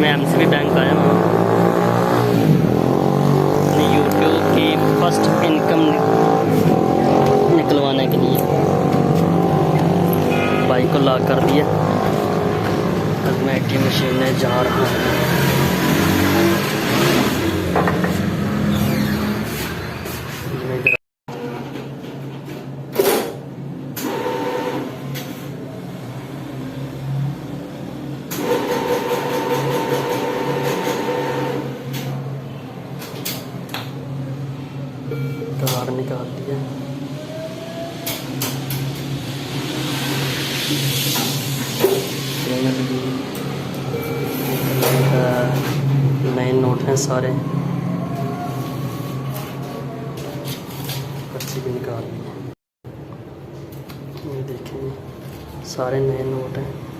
मैं MCB bank आया हूँ अपनी यूट्यूब की फर्स्ट इनकम निकलवाने के लिए। बाइक को लॉक कर दिया। अब मैं एटीएम मशीन में जा रहा हूँ। कार्ड निकाल दिया। नए नोट हैं सारे, पर्ची भी निकाल ली। ये देखें सारे नए नोट हैं।